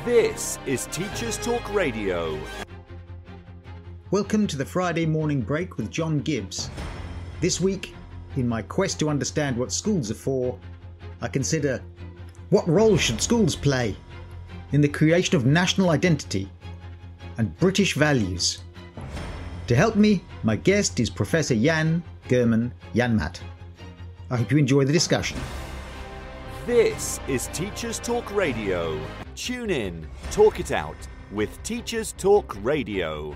This is Teachers Talk Radio. Welcome to the Friday morning break with John Gibbs. This week, in my quest to understand what schools are for, I consider what role should schools play in the creation of national identity and British values. To help me, my guest is Professor Jan German Janmaat. I hope you enjoy the discussion. This is Teachers Talk Radio. Tune in, talk it out with Teachers Talk Radio.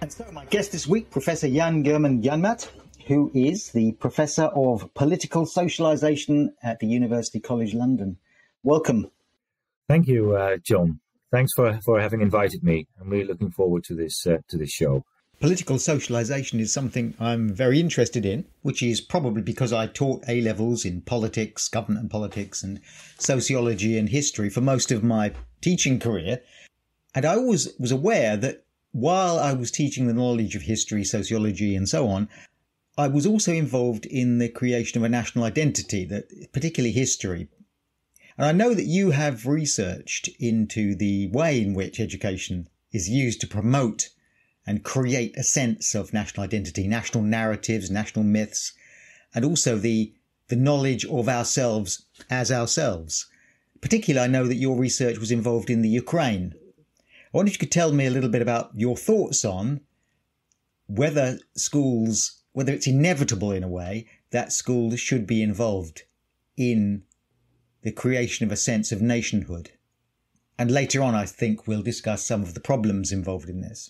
And so my guest this week, Professor Jan German Janmaat, who is the Professor of Political Socialisation at the University College London. Welcome. Thank you, John. Thanks for having invited me. I'm really looking forward to this show. Political socialisation is something I'm very interested in, which is probably because I taught A-levels in politics, government and politics, and sociology and history for most of my teaching career. And I always was aware that while I was teaching the knowledge of history, sociology, and so on, I was also involved in the creation of a national identity, that particularly history. And I know that you have researched into the way in which education is used to promote and create a sense of national identity, national narratives, national myths, and also the knowledge of ourselves as ourselves. Particularly, I know that your research was involved in the Ukraine. I wonder if you could tell me a little bit about your thoughts on whether it's inevitable in a way that schools should be involved in the creation of a sense of nationhood. And later on, I think we'll discuss some of the problems involved in this.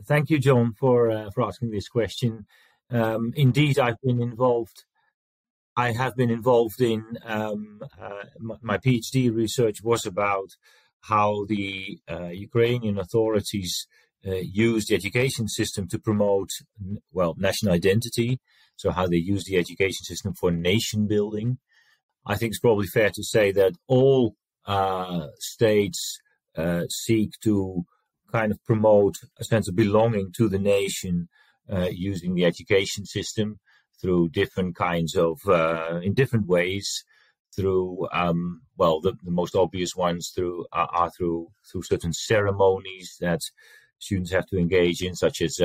Thank you, John, for asking this question. Indeed, I have been involved in my PhD research was about how the Ukrainian authorities use the education system to promote, national identity. So how they use the education system for nation building. I think it's probably fair to say that all states seek to kind of promote a sense of belonging to the nation using the education system through different kinds of, in different ways, through, the most obvious ones are through certain ceremonies that students have to engage in, such as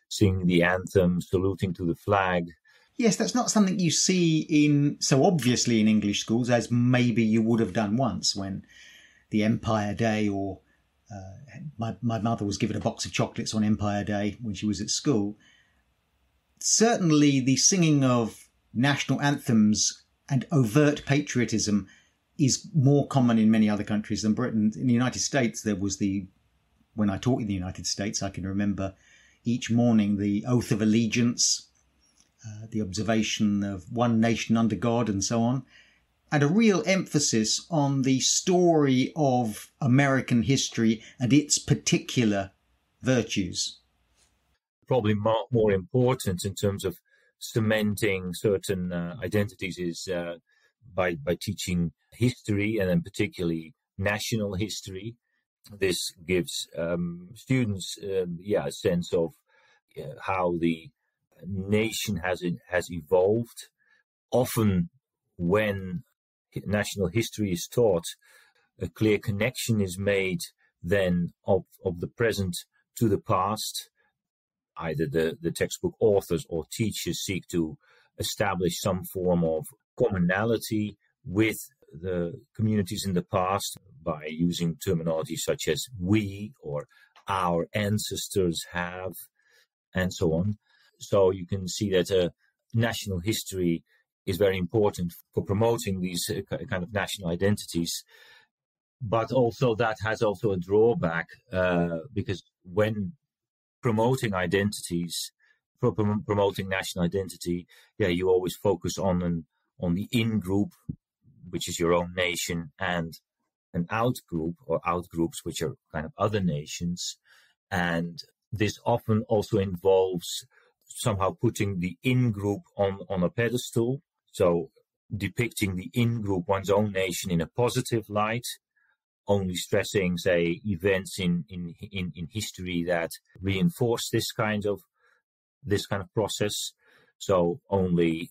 singing the anthem, saluting to the flag. Yes, that's not something you see so obviously in English schools as maybe you would have done once when the Empire Day or my mother was given a box of chocolates on Empire Day when she was at school. Certainly the singing of national anthems and overt patriotism is more common in many other countries than Britain. In the United States, when I taught in the United States, I can remember each morning the oath of allegiance, the observation of one nation under God and so on, and a real emphasis on the story of American history and its particular virtues. Probably more important in terms of cementing certain identities is by teaching history, and then particularly national history. This gives students a sense of how the nation has evolved. Often when national history is taught, a clear connection is made then of the present to the past. Either the textbook authors or teachers seek to establish some form of commonality with the communities in the past by using terminology such as we or our ancestors have, and so on. So you can see that national history is very important for promoting these kind of national identities. But also that has also a drawback because when promoting identities, promoting national identity, you always focus on the in-group, which is your own nation, and an out-group or out-groups, which are kind of other nations. And this often also involves somehow putting the in-group on a pedestal. So depicting the in-group, one's own nation, in a positive light, only stressing, say, events in history that reinforce this kind of this kind of process. So only,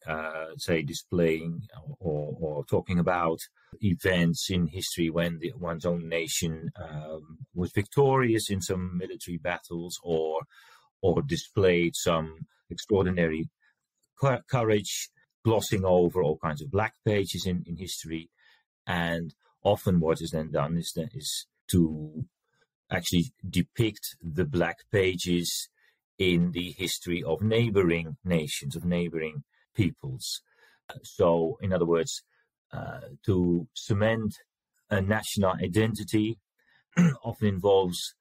say, displaying or talking about events in history when one's own nation was victorious in some military battles, or displayed some extraordinary courage, glossing over all kinds of black pages in history. And often what is then done is to actually depict the black pages in the history of neighboring nations, of neighboring peoples. So, in other words, to cement a national identity often involves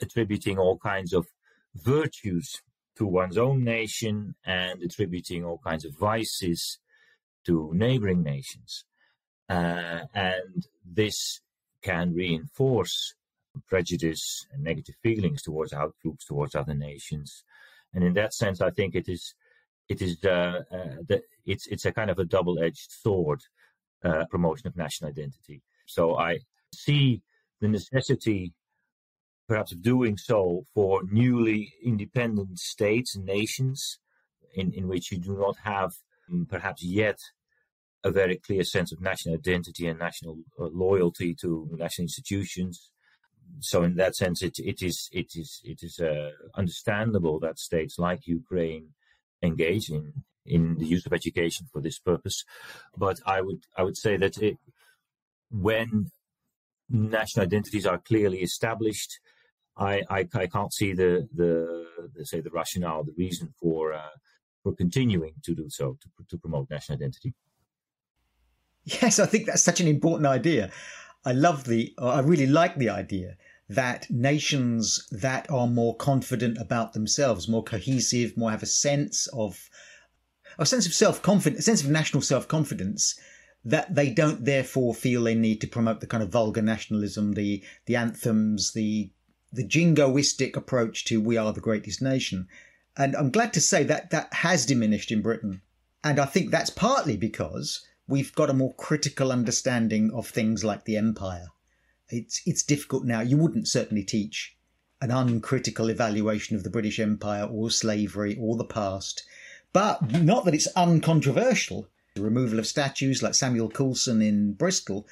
attributing all kinds of virtues to one's own nation and attributing all kinds of vices to neighboring nations. And this can reinforce prejudice and negative feelings towards outgroups, towards other nations. And in that sense, I think it's a kind of a double-edged sword, promotion of national identity. So I see the necessity, perhaps, of doing so for newly independent states and nations in which you do not have perhaps yet a very clear sense of national identity and national loyalty to national institutions. So in that sense, it is understandable that states like Ukraine engage in the use of education for this purpose. But I would say that when national identities are clearly established, I can't see the rationale, the reason for continuing to do so, to promote national identity. Yes, I think that's such an important idea. I really like the idea that nations that are more confident about themselves, more cohesive, have a sense of self-confidence, a sense of national self-confidence, that they don't therefore feel they need to promote the kind of vulgar nationalism, the anthems, the jingoistic approach to "we are the greatest nation." And I'm glad to say that has diminished in Britain. And I think that's partly because we've got a more critical understanding of things like the empire. It's difficult now. You wouldn't certainly teach an uncritical evaluation of the British Empire or slavery or the past. But not that it's uncontroversial. The removal of statues like Samuel Coulson in Bristol.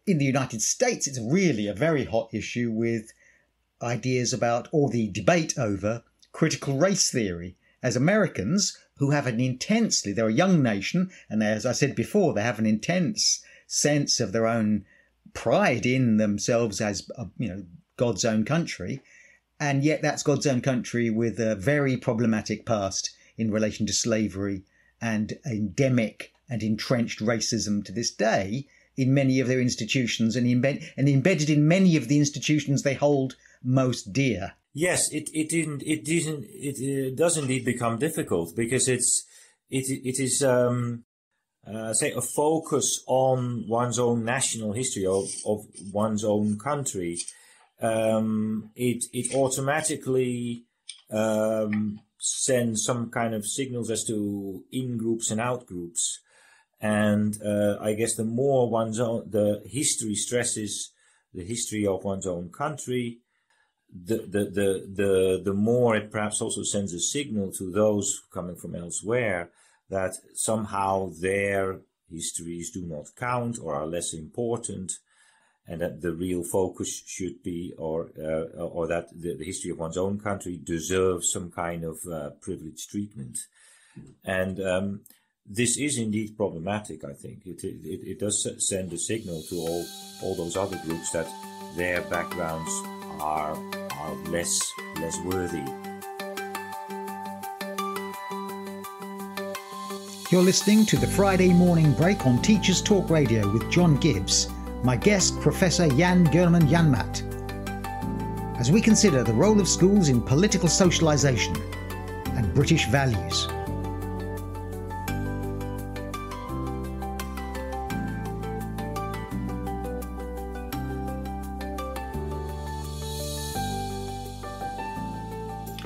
In the United States, it's really a very hot issue with ideas about, or the debate over, critical race theory. As Americans, who have they're a young nation, and as I said before, they have an intense sense of their own pride in themselves as, God's own country. And yet that's God's own country with a very problematic past in relation to slavery and endemic and entrenched racism to this day in many of their institutions, and embedded in many of the institutions they hold most dear. Yes, it does indeed become difficult, because it is say a focus on one's own national history of one's own country. It automatically sends some kind of signals as to in-groups and out-groups. And I guess the more the history stresses the history of one's own country, the more it perhaps also sends a signal to those coming from elsewhere that somehow their histories do not count or are less important, and that the real focus should be, or that the history of one's own country deserves some kind of privileged treatment. And this is indeed problematic, I think. It does send a signal to all those other groups that their backgrounds are less worthy. You're listening to the Friday morning break on Teachers Talk Radio with John Gibbs. My guest, Professor Jan German Janmaat, as we consider the role of schools in political socialisation and British values.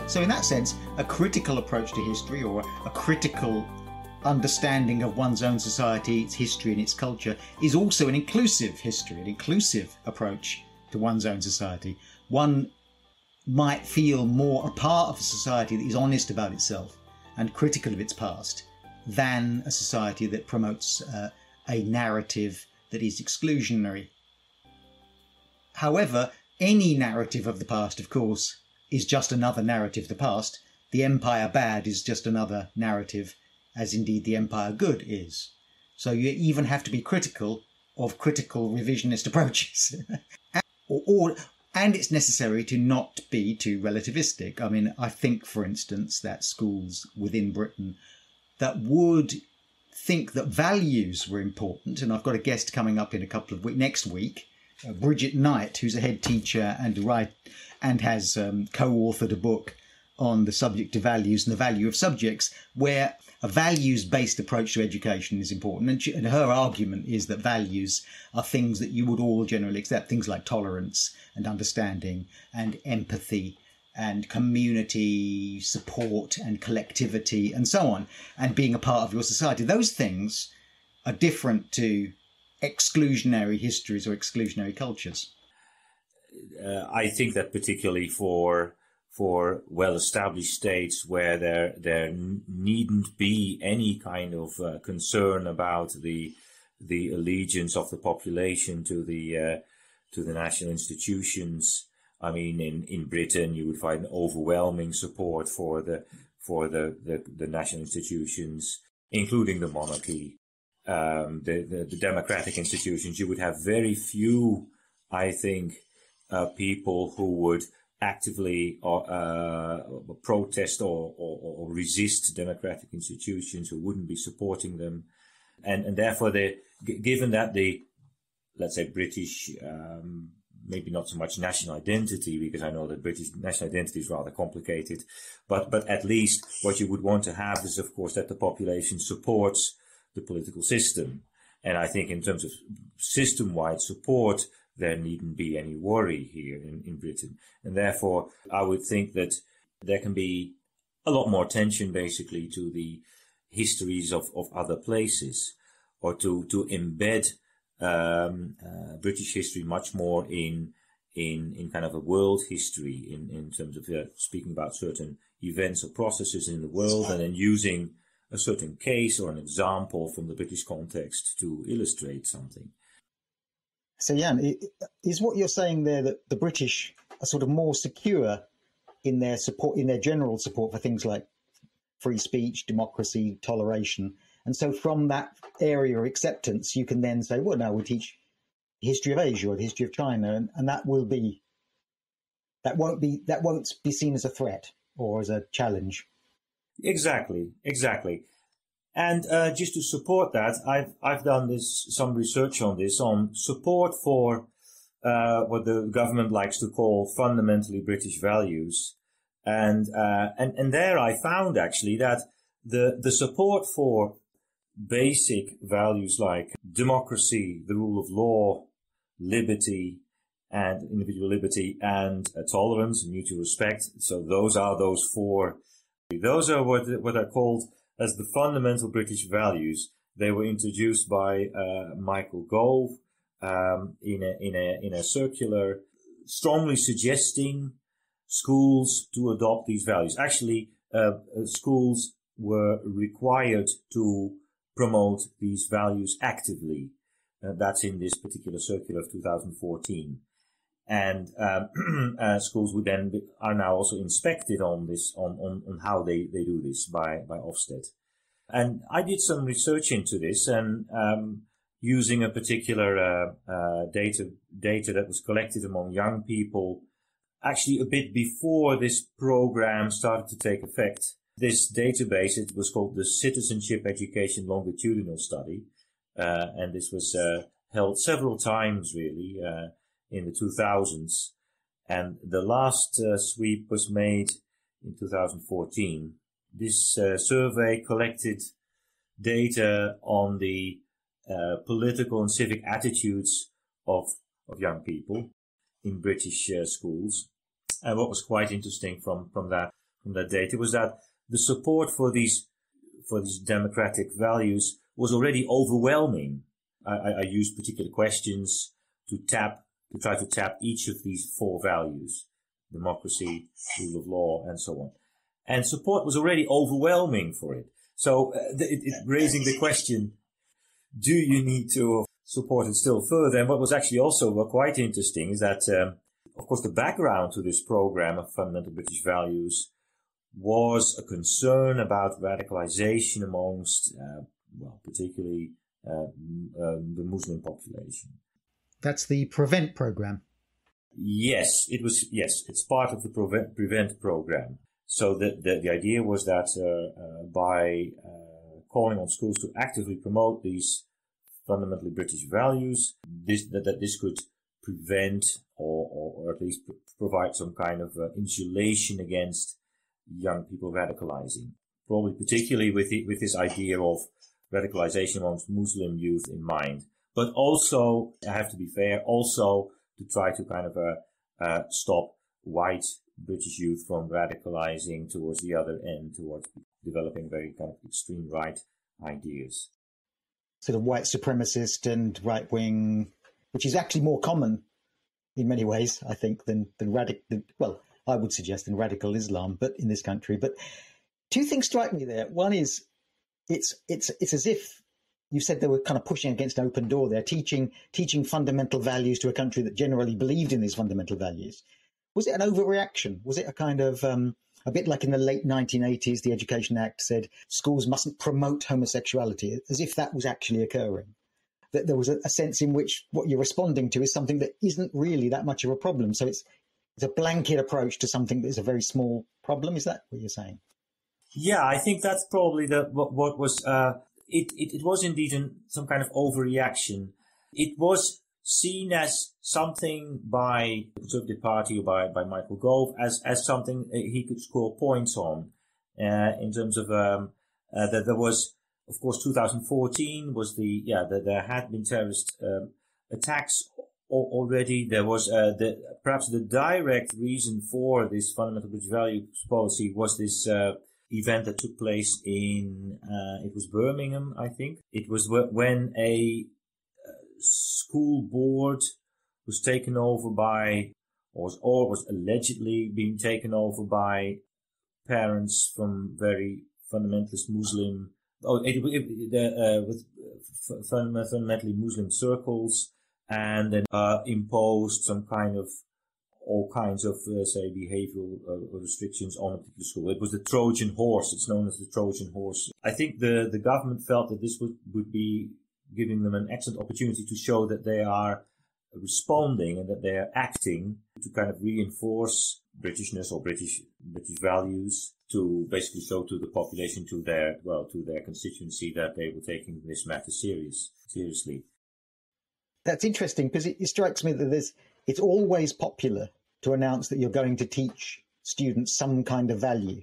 So in that sense, a critical approach to history, or a critical understanding of one's own society, its history and its culture, is also an inclusive history, an inclusive approach to one's own society. One might feel more a part of a society that is honest about itself and critical of its past than a society that promotes a narrative that is exclusionary. However, any narrative of the past, of course, is just another narrative of the past. The empire bad is just another narrative, as indeed the empire good is. So you even have to be critical of critical revisionist approaches. And it's necessary to not be too relativistic. I mean, I think, for instance, that schools within Britain that would think that values were important, and I've got a guest coming up in a couple of weeks, next week, Bridget Knight, who's a head teacher and has co-authored a book on the subject of values and the value of subjects, where a values-based approach to education is important. And her argument is that values are things that you would all generally accept, things like tolerance and understanding and empathy and community support and collectivity and so on, and being a part of your society. Those things are different to exclusionary histories or exclusionary cultures. I think that particularly for well-established states where there needn't be any kind of concern about the allegiance of the population to the national institutions. I mean, in Britain, you would find overwhelming support for the national institutions, including the monarchy, the democratic institutions. You would have very few, I think, people who would actively protest or resist democratic institutions, who wouldn't be supporting them. And therefore, given that let's say, British, maybe not so much national identity, because I know that British national identity is rather complicated, but at least what you would want to have is, of course, that the population supports the political system. And I think in terms of system-wide support, there needn't be any worry here in Britain. And therefore, I would think that there can be a lot more attention, basically, to the histories of other places, or to embed British history much more in kind of a world history, in terms of speaking about certain events or processes in the world, and then using a certain case or an example from the British context to illustrate something. So, Jan, is what you're saying there that the British are sort of more secure in their support, in their general support for things like free speech, democracy, toleration, and so from that area of acceptance, you can then say, well, now we teach the history of Asia or the history of China, and that won't be seen as a threat or as a challenge. Exactly. And just to support that, I've done some research on this, on support for what the government likes to call fundamentally British values, and there I found actually that the support for basic values like democracy, the rule of law, liberty, and individual liberty, and tolerance and mutual respect. So those are those four. Those are what are called as the fundamental British values. They were introduced by Michael Gove in a circular, strongly suggesting schools to adopt these values. Actually, schools were required to promote these values actively. That's in this particular circular of 2014. And schools would then are now also inspected on this, on how they do this by Ofsted. And I did some research into this, and using a particular data that was collected among young people, actually a bit before this program started to take effect. This database, it was called the Citizenship Education Longitudinal Study, and this was held several times, really, in the 2000s. And the last sweep was made in 2014. This survey collected data on the political and civic attitudes of young people in British schools. And what was quite interesting from that data was that the support for these democratic values was already overwhelming. I used particular questions to try to tap each of these four values: democracy, rule of law, and so on. And support was already overwhelming for it. So raising the question, do you need to support it still further? And what was actually also quite interesting is that, of course, the background to this program of fundamental British values was a concern about radicalization amongst, particularly the Muslim population. That's the PREVENT program. Yes, it was. Yes, it's part of the PREVENT program. So the idea was that by calling on schools to actively promote these fundamentally British values, this could prevent or at least provide some kind of insulation against young people radicalizing. Probably particularly with this idea of radicalization amongst Muslim youth in mind. But also, I have to be fair, also to try to kind of stop white British youth from radicalizing towards the other end, towards developing very kind of extreme right ideas. Sort of white supremacist and right wing, which is actually more common in many ways, I think, than radical. Well, I would suggest than radical Islam, but in this country. But two things strike me there. One is it's as if you said they were kind of pushing against an open door there, teaching fundamental values to a country that generally believed in these fundamental values. Was it an overreaction? Was it a kind of, a bit like in the late 1980s, the Education Act said schools mustn't promote homosexuality, as if that was actually occurring? That there was a sense in which what you're responding to is something that isn't really that much of a problem. So it's a blanket approach to something that is a very small problem. Is that what you're saying? Yeah, I think that's probably what was, it was indeed some kind of overreaction. It was seen as something by the Conservative Party or by Michael Gove as something he could score points on, in terms of, that there was, of course, 2014 was that there had been terrorist, attacks already. There was, perhaps the direct reason for this fundamental British values policy was this, event that took place in, it was Birmingham, I think. It was when a school board was taken over by, or was allegedly being taken over by parents from very fundamentalist Muslim, with fundamentally Muslim circles, and then imposed some kind of all kinds of, behavioral restrictions on a particular school. It was the Trojan horse. It's known as the Trojan horse. I think the government felt that this would be giving them an excellent opportunity to show that they are responding and that they are acting to kind of reinforce Britishness or British values, to basically show to the population, to their constituency, that they were taking this matter seriously. That's interesting, because it strikes me that it's always popular to announce that you're going to teach students some kind of value.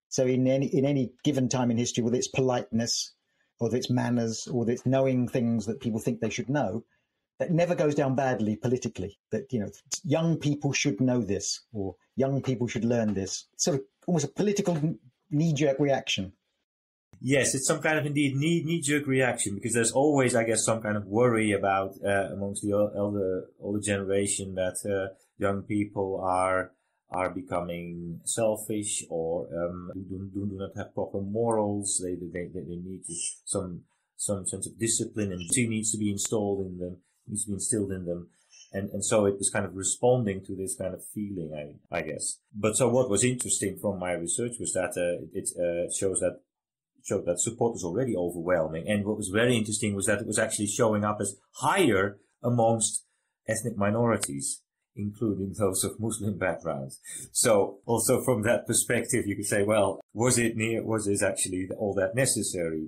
So in any given time in history, whether it's politeness, or whether it's manners, or whether it's knowing things that people think they should know, that never goes down badly politically. That, young people should know this, or young people should learn this. Sort of almost a political knee-jerk reaction. Yes, it's some kind of indeed knee-jerk reaction, because there's always, I guess, some kind of worry about amongst the older generation that young people are becoming selfish, or do not have proper morals. They need some sense of discipline, and needs to be instilled in them. And so it was kind of responding to this kind of feeling, I guess. But so what was interesting from my research was that it showed that support was already overwhelming. And what was very interesting was that it was actually showing up as higher amongst ethnic minorities, including those of Muslim backgrounds. So also from that perspective, you could say, well, was this actually all that necessary?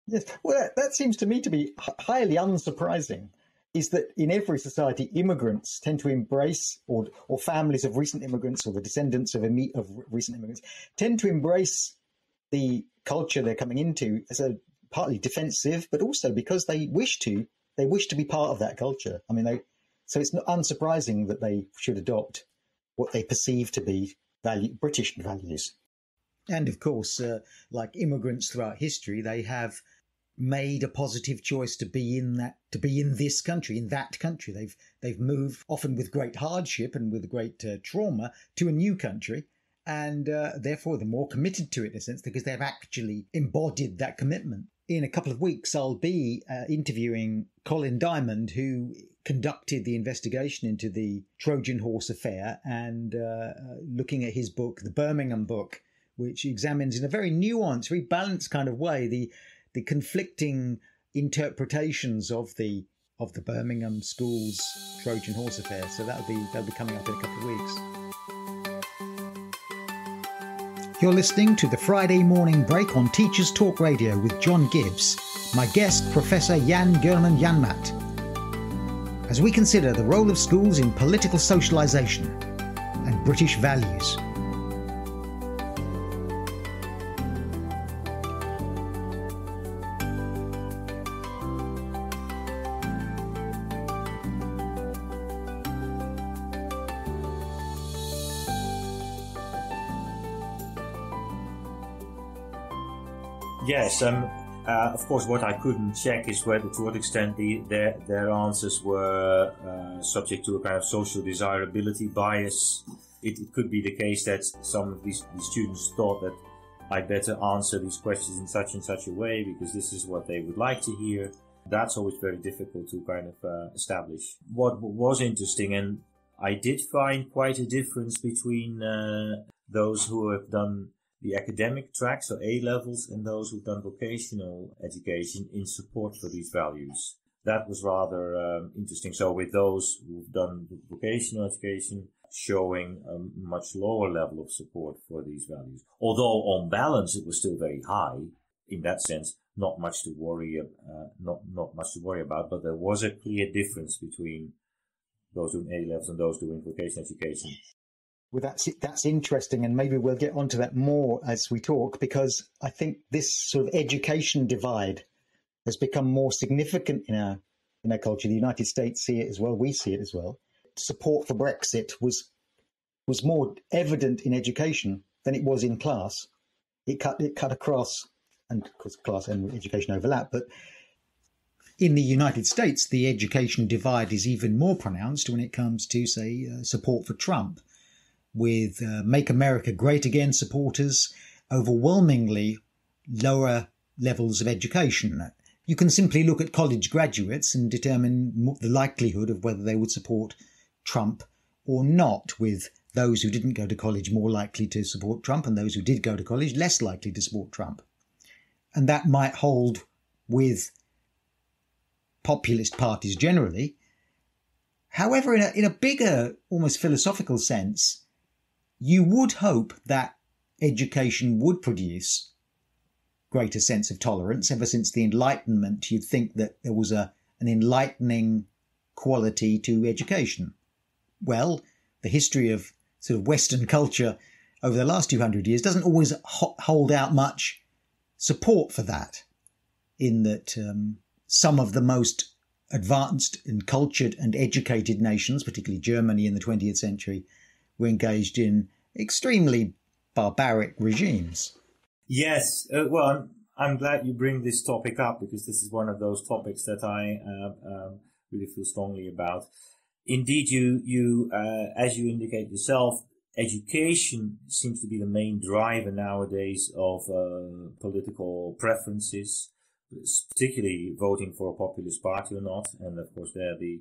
Yes. Well, that seems to me to be highly unsurprising, is that in every society, immigrants tend to embrace, or families of recent immigrants, or the descendants of recent immigrants, tend to embrace the culture they're coming into as a partly defensive, but also because they wish to be part of that culture. I mean, so it's not unsurprising that they should adopt what they perceive to be British values. And of course, like immigrants throughout history, they have made a positive choice to be in this country, in that country. They've moved, often with great hardship and with great trauma, to a new country, and therefore they're more committed to it in a sense because they've actually embodied that commitment. In a couple of weeks, I'll be interviewing Colin Diamond, who conducted the investigation into the Trojan Horse affair, and looking at his book, the Birmingham book, which examines in a very nuanced, very balanced kind of way the conflicting interpretations of the Birmingham schools Trojan Horse affair. So that'll be coming up in a couple of weeks. You're listening to the Friday morning break on Teachers Talk Radio with John Gibbs. My guest, Professor Jan German Janmaat, as we consider the role of schools in political socialisation and British values. Yes, of course, what I couldn't check is to what extent their answers were subject to a kind of social desirability bias. It could be the case that some of these students thought that I better answer these questions in such and such a way because this is what they would like to hear. That's always very difficult to kind of establish. What was interesting, and I did find quite a difference between those who have done the academic track, so A-levels, and those who've done vocational education in support for these values. That was rather interesting. So with those who've done vocational education, showing a much lower level of support for these values. Although on balance it was still very high, in that sense, not much to worry about, but there was a clear difference between those doing A-levels and those doing vocational education. Well, that's interesting, and maybe we'll get onto that more as we talk, because I think this sort of education divide has become more significant in our culture. The United States see it as well. We see it as well. Support for Brexit was more evident in education than it was in class. It cut across, and of course class and education overlap, but in the United States, the education divide is even more pronounced when it comes to, say, support for Trump, with Make America Great Again supporters overwhelmingly lower levels of education. You can simply look at college graduates and determine the likelihood of whether they would support Trump or not, with those who didn't go to college more likely to support Trump and those who did go to college less likely to support Trump. And that might hold with populist parties generally. However, in a bigger, almost philosophical sense, you would hope that education would produce greater sense of tolerance. Ever since the Enlightenment, you'd think that there was an enlightening quality to education. Well, the history of sort of Western culture over the last 200 years doesn't always hold out much support for that, in that some of the most advanced and cultured and educated nations, particularly Germany in the 20th century, were engaged in extremely barbaric regimes. Yes, well, I'm glad you bring this topic up, because this is one of those topics that I really feel strongly about. Indeed, you as you indicate yourself, education seems to be the main driver nowadays of political preferences, particularly voting for a populist party or not. And of course, there the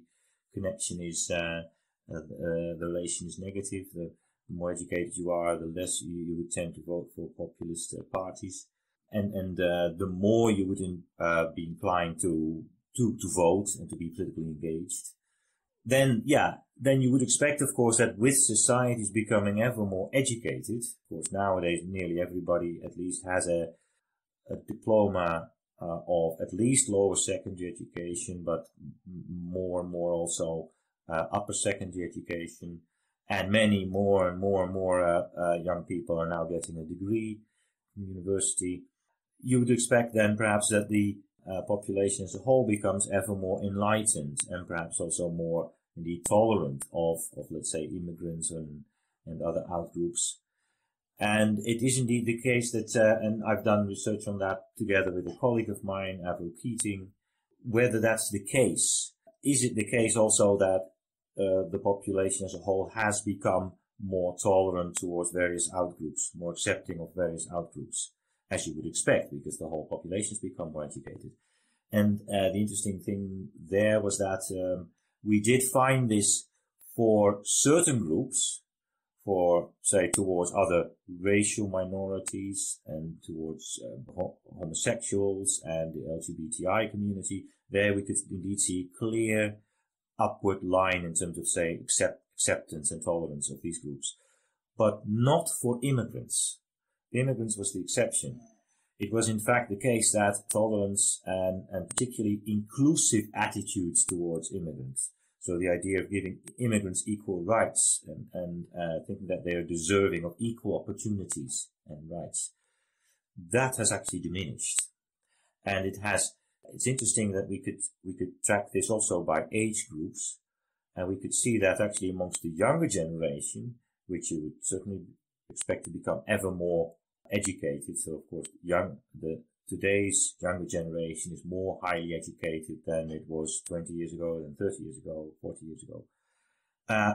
connection is the relation is negative. The more educated you are, the less you would tend to vote for populist parties, and the more you would be inclined to vote and to be politically engaged. Then you would expect, of course, that with societies becoming ever more educated, of course, nowadays nearly everybody at least has a diploma of at least lower secondary education, but more and more also upper secondary education, and many more and more young people are now getting a degree from university. You would expect then perhaps that the population as a whole becomes ever more enlightened and perhaps also more indeed tolerant of let's say immigrants and other outgroups. And it is indeed the case that, and I've done research on that together with a colleague of mine, Avril Keating, whether that's the case. Is it the case also that the population as a whole has become more tolerant towards various outgroups, more accepting of various outgroups, as you would expect, because the whole population has become more educated? And the interesting thing there was that we did find this for certain groups, for, say, towards other racial minorities and towards homosexuals and the LGBTI community. There we could indeed see a clear upward line in terms of, say, acceptance and tolerance of these groups, but not for immigrants. Immigrants was the exception. It was in fact the case that tolerance and particularly inclusive attitudes towards immigrants, so the idea of giving immigrants equal rights and thinking that they are deserving of equal opportunities and rights, that has actually diminished. And it's interesting that we could track this also by age groups, and we could see that actually amongst the younger generation, which you would certainly expect to become ever more educated. So of course, today's younger generation is more highly educated than it was 20 years ago, than 30 years ago, 40 years ago.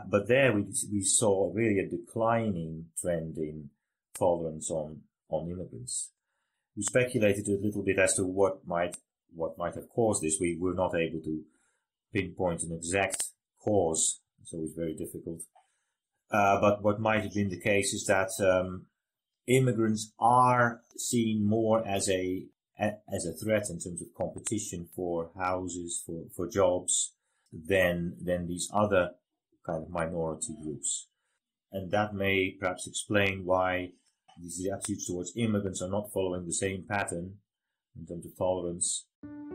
But there we saw really a declining trend in tolerance on immigrants. We speculated a little bit as to what might have caused this. We were not able to pinpoint an exact cause. It's always very difficult. But what might have been the case is that immigrants are seen more as a threat in terms of competition for houses, for jobs, than these other kind of minority groups. And that may perhaps explain why these attitudes towards immigrants are not following the same pattern in terms of tolerance.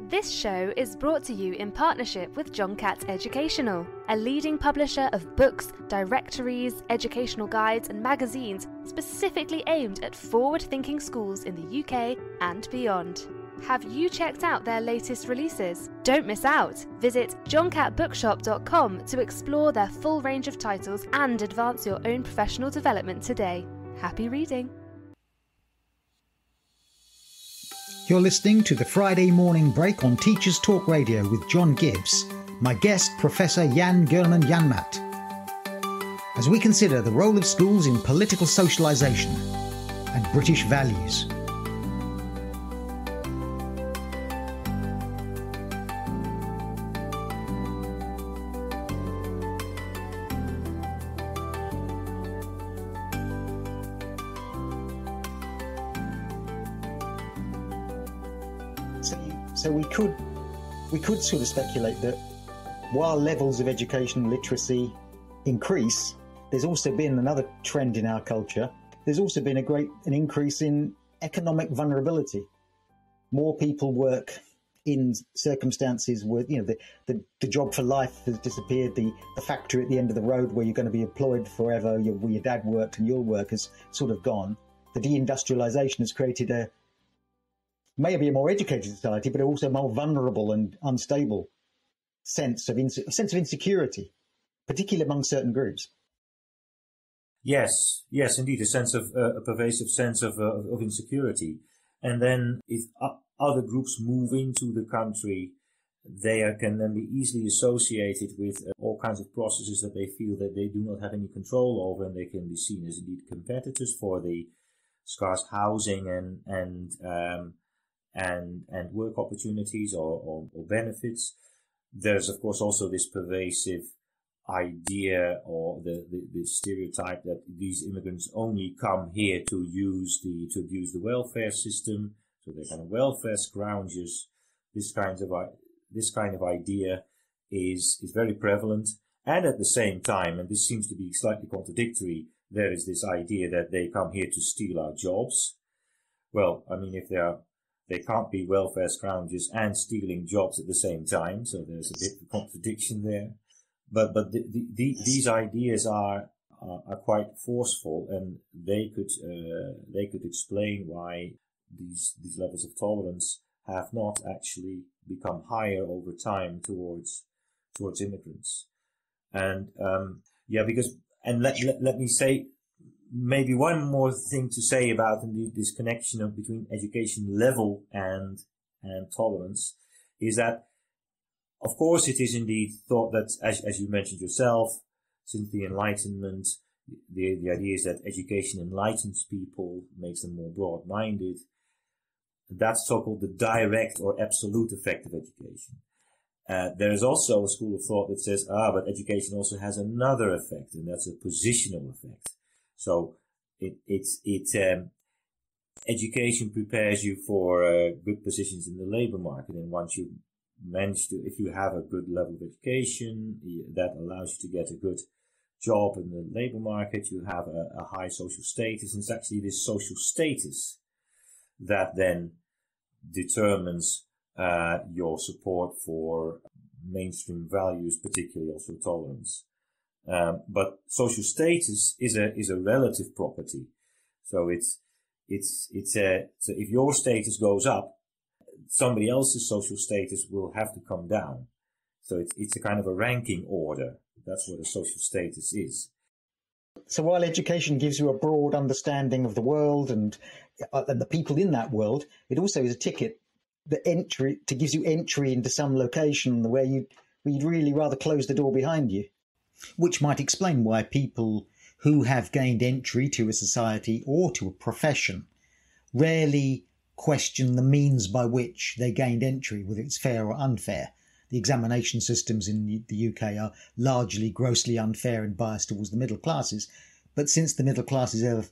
This show is brought to you in partnership with John Catt Educational, a leading publisher of books, directories, educational guides and magazines specifically aimed at forward-thinking schools in the UK and beyond. Have you checked out their latest releases? Don't miss out! Visit johncattbookshop.com to explore their full range of titles and advance your own professional development today. Happy reading! You're listening to the Friday morning break on Teachers Talk Radio with John Gibbs, my guest Professor Jan German Janmaat, as we consider the role of schools in political socialisation and British values. So we could sort of speculate that while levels of education and literacy increase, there's also been another trend in our culture. There's also been an increase in economic vulnerability. More people work in circumstances where, the job for life has disappeared. The factory at the end of the road where you're going to be employed forever, where your dad worked and your work has sort of gone. The deindustrialization has created maybe a more educated society, but also a more vulnerable and unstable sense of insecurity, particularly among certain groups. Yes, indeed, a pervasive sense of insecurity. And then if other groups move into the country, they can then be easily associated with all kinds of processes that they feel that they do not have any control over, and they can be seen as indeed competitors for the scarce housing and work opportunities or benefits. There's of course also this pervasive idea or the stereotype that these immigrants only come here to abuse the welfare system, so they're kind of welfare scroungers. This kind of idea is very prevalent, and at the same time, and this seems to be slightly contradictory, there is this idea that they come here to steal our jobs. Well, I mean, if they can't be welfare scroungers and stealing jobs at the same time, so there's a bit of contradiction there. But these ideas are quite forceful, and they could explain why these levels of tolerance have not actually become higher over time towards immigrants. And let me say maybe one more thing to say about this connection between education level and tolerance is that, of course, it is indeed thought that, as you mentioned yourself, since the Enlightenment, the idea is that education enlightens people, makes them more broad-minded. That's so-called the direct or absolute effect of education. There is also a school of thought that says, but education also has another effect, and that's a positional effect. So education prepares you for good positions in the labor market, and once you if you have a good level of education, that allows you to get a good job in the labor market. You have a high social status, and it's actually this social status that then determines your support for mainstream values, particularly also tolerance. But social status is a relative property. So so if your status goes up, somebody else's social status will have to come down. So it's a kind of a ranking order. That's what a social status is. So while education gives you a broad understanding of the world and the people in that world, it also is a ticket, gives you entry into some location where you'd really rather close the door behind you, which might explain why people who have gained entry to a society or to a profession rarely question the means by which they gained entry, whether it's fair or unfair. The examination systems in the UK are largely grossly unfair and biased towards the middle classes. But since the middle classes are,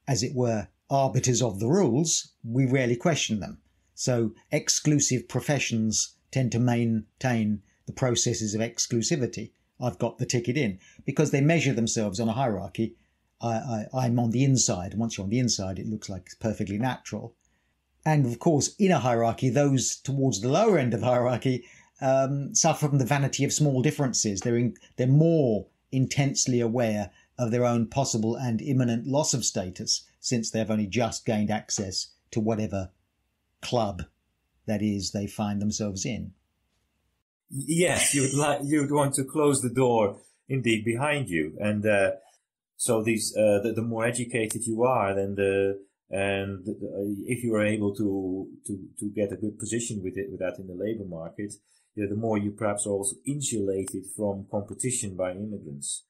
as it were, arbiters of the rules, we rarely question them. So exclusive professions tend to maintain the processes of exclusivity. I've got the ticket in, because they measure themselves on a hierarchy. I'm on the inside. Once you're on the inside, it looks like it's perfectly natural. And of course, in a hierarchy, those towards the lower end of the hierarchy suffer from the vanity of small differences. They're more intensely aware of their own possible and imminent loss of status, since they've only just gained access to whatever club, that is, they find themselves in. Yes, you'd want to close the door indeed behind you, and so these the more educated you are, then if you are able to get a good position with that in the labor market, the more you perhaps are also insulated from competition by immigrants.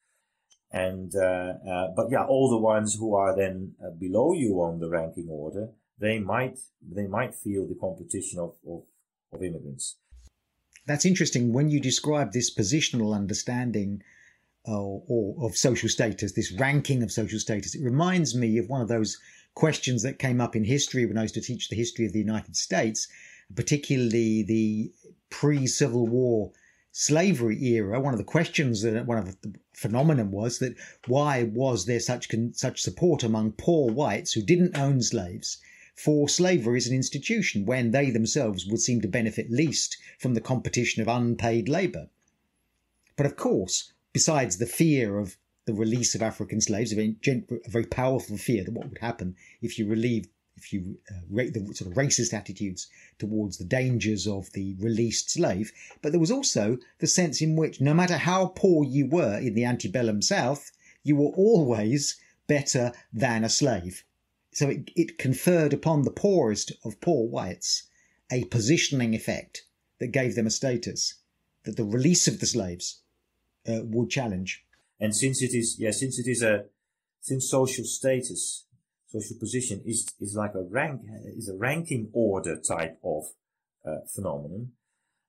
And but all the ones who are then below you on the ranking order, they might feel the competition of immigrants. That's interesting. When you describe this positional understanding or of social status, this ranking of social status, it reminds me of one of those questions that came up in history when I used to teach the history of the United States, particularly the pre-Civil War slavery era. One of the questions, one of the phenomenon was that why was there such support among poor whites who didn't own slaves for slavery as an institution, when they themselves would seem to benefit least from the competition of unpaid labour? But of course, besides the fear of the release of African slaves, a very powerful fear that what would happen if you rate the sort of racist attitudes towards the dangers of the released slave. But there was also the sense in which no matter how poor you were in the antebellum South, you were always better than a slave. So it conferred upon the poorest of poor whites a positioning effect that gave them a status that the release of the slaves would challenge. And since social status, social position is like a ranking order type of phenomenon,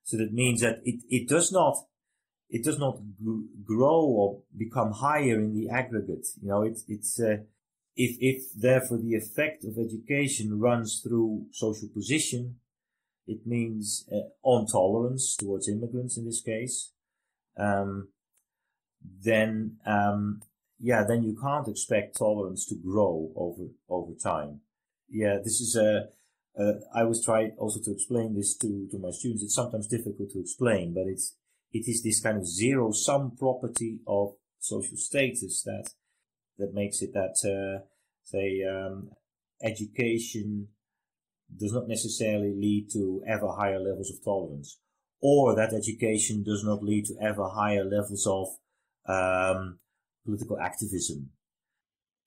so that means that it does not grow or become higher in the aggregate. If therefore the effect of education runs through social position, it means on tolerance towards immigrants in this case, then you can't expect tolerance to grow over time. This is I always try also to explain this to my students. It's sometimes difficult to explain, but it is this kind of zero-sum property of social status that makes it that education does not necessarily lead to ever higher levels of tolerance, or that education does not lead to ever higher levels of political activism.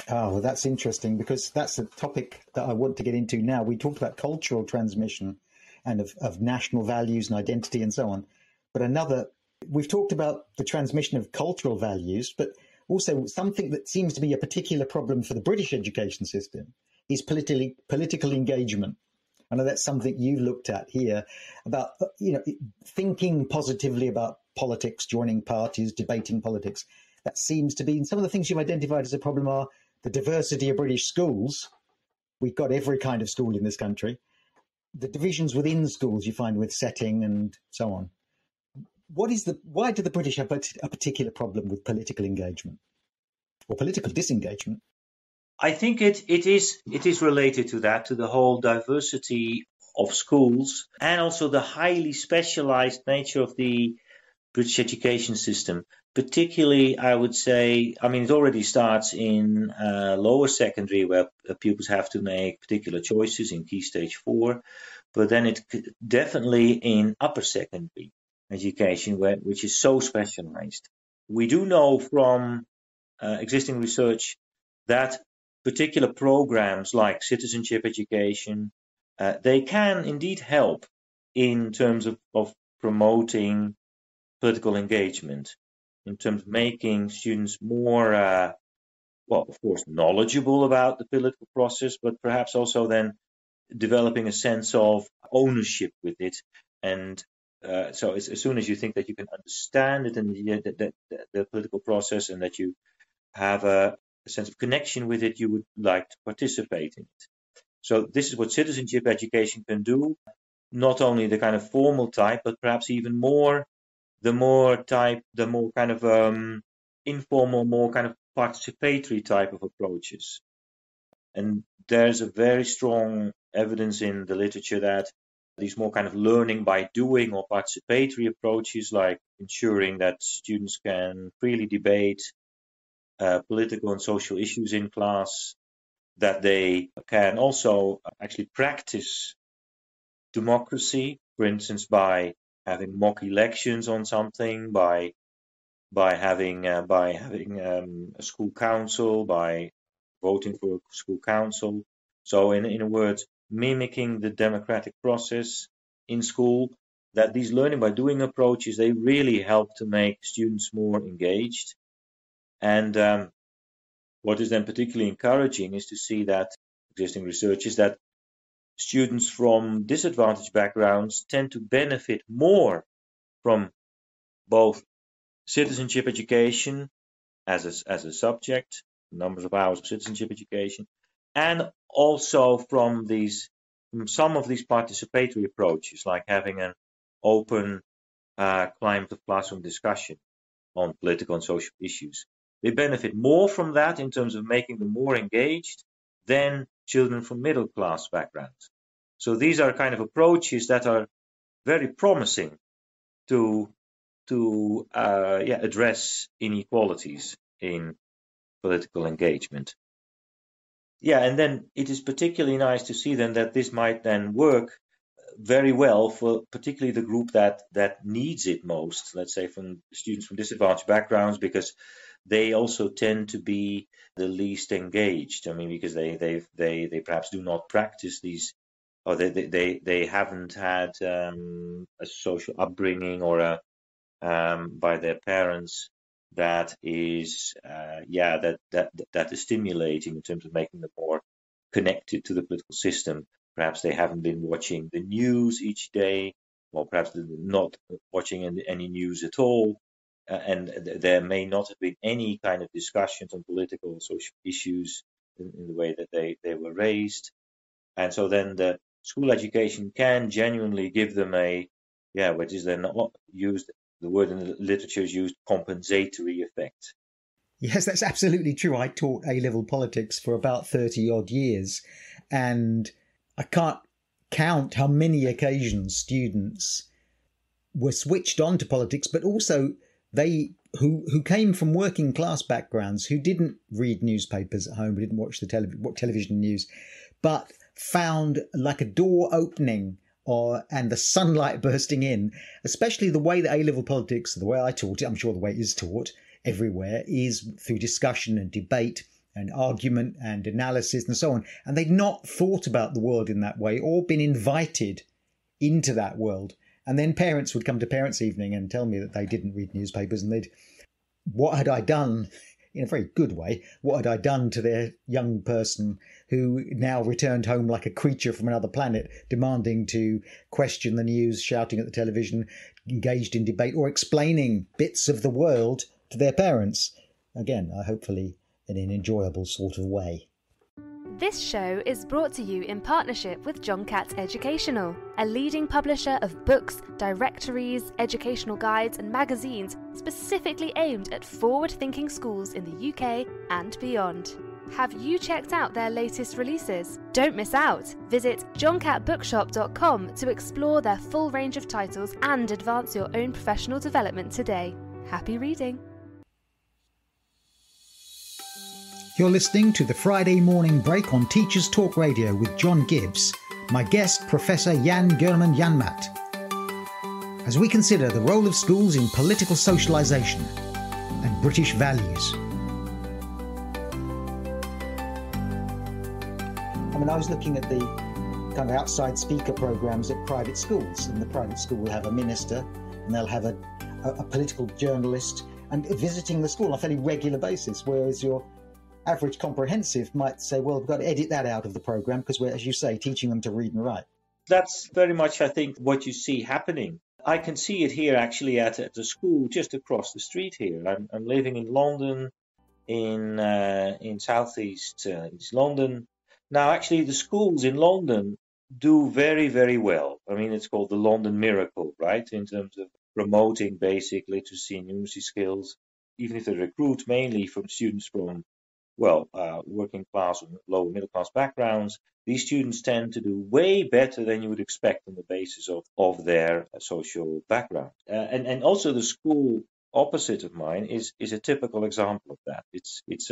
Oh, well, that's interesting because that's a topic that I want to get into now. We talked about cultural transmission and of national values and identity and so on. But we've talked about the transmission of cultural values, but also something that seems to be a particular problem for the British education system is political engagement. I know that's something you've looked at here about, thinking positively about politics, joining parties, debating politics. That seems to be, and some of the things you've identified as a problem are the diversity of British schools. We've got every kind of school in this country. The divisions within schools you find with setting and so on. Why do the British have a particular problem with political engagement or political disengagement? I think it is related to that, to the whole diversity of schools and also the highly specialized nature of the British education system. Particularly, I would say, it already starts in lower secondary where pupils have to make particular choices in Key Stage 4, but then it definitely in upper secondary education, which is so specialized. We do know from existing research that particular programs like citizenship education, they can indeed help in terms of promoting political engagement, in terms of making students more, of course, knowledgeable about the political process, but perhaps also then developing a sense of ownership with it. And so as soon as you think that you can understand it and the political process and that you have a sense of connection with it, you would like to participate in it. So this is what citizenship education can do, not only the kind of formal type, but perhaps even more the more kind of informal, more kind of participatory type of approaches. And there's a very strong evidence in the literature that these more kind of learning by doing or participatory approaches, like ensuring that students can freely debate political and social issues in class, that they can also actually practice democracy, for instance, by having mock elections on something, by having a school council, by voting for a school council. So in a word, mimicking the democratic process in school, that these learning by doing approaches, they really help to make students more engaged. And what is then particularly encouraging is to see that existing research is that students from disadvantaged backgrounds tend to benefit more from both citizenship education as a subject, numbers of hours of citizenship education, and also from some of these participatory approaches, like having an open climate of classroom discussion on political and social issues. They benefit more from that in terms of making them more engaged than children from middle class backgrounds. So these are kind of approaches that are very promising to address inequalities in political engagement. Yeah, and then it is particularly nice to see then that this might then work very well for particularly the group that needs it most, let's say from students from disadvantaged backgrounds, because they also tend to be the least engaged. Because they perhaps do not practice these, or they haven't had a social upbringing or by their parents that is that is stimulating in terms of making them more connected to the political system. Perhaps they haven't been watching the news each day, or perhaps they're not watching any news at all. And there may not have been any kind of discussions on political and social issues in the way that they were raised. And so then the school education can genuinely give them which is then not used, the word in the literature is used, compensatory effect. Yes, that's absolutely true. I taught A-level politics for about 30 odd years, and I can't count how many occasions students were switched on to politics, but also they who came from working class backgrounds, who didn't read newspapers at home, who didn't watch the television news, but found like a door opening and the sunlight bursting in, especially the way that A-level politics, the way I taught it, I'm sure the way it is taught everywhere, is through discussion and debate and argument and analysis and so on. And they'd not thought about the world in that way or been invited into that world. And then parents would come to parents' evening and tell me that they didn't read newspapers, and what had I done, in a very good way, what had I done to their young person who now returned home like a creature from another planet, demanding to question the news, shouting at the television, engaged in debate, or explaining bits of the world to their parents. Again, hopefully in an enjoyable sort of way. This show is brought to you in partnership with John Gibbs Educational, a leading publisher of books, directories, educational guides and magazines specifically aimed at forward-thinking schools in the UK and beyond. Have you checked out their latest releases? Don't miss out! Visit johncatbookshop.com to explore their full range of titles and advance your own professional development today. Happy reading! You're listening to the Friday morning break on Teachers Talk Radio with John Gibbs, my guest, Professor Jan German Janmaat, as we consider the role of schools in political socialisation and British values. I was looking at the kind of outside speaker programmes at private schools, and the private school will have a minister and they'll have a political journalist and visiting the school on a fairly regular basis, whereas your average comprehensive might say, well, we've got to edit that out of the programme because we're, as you say, teaching them to read and write. That's very much, I think, what you see happening. I can see it here actually at the school just across the street here. I'm living in London, in southeast East London. Now, actually, the schools in London do very, very well. I mean, it's called the London Miracle, right, in terms of promoting basic literacy and numeracy skills, even if they recruit mainly from students from working class or lower middle class backgrounds. These students tend to do way better than you would expect on the basis of their social background. And also the school opposite of mine is a typical example of that. It's